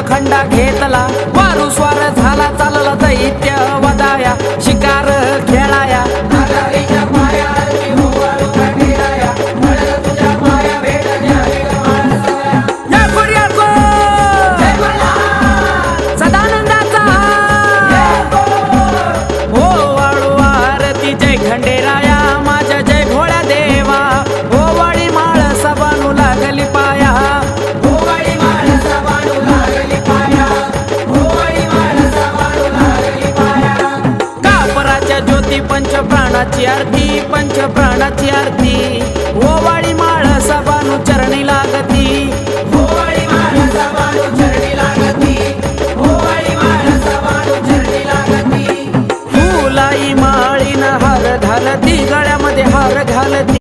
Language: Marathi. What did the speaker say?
खंडा घेतला वारू स्वार झाला चालला दैत्य वदाया शिकार खेळाया सदानंदाचा हो वाळू आरती जय खंडेराया माझ्या जय भोळ्या देवा हो वाळी माळ सबानू लागली पाया ज्योती पंच प्राणाची आरती पंच प्राणाची आरती ओ वाळी माळ सबानू चरणी लागती ओ वाळी माळ सबानू चरणी लागती ओ वाळी माळ सबानू चरणी लागती फुलाई माळीन हार घालती गळ्यामध्ये हार घालती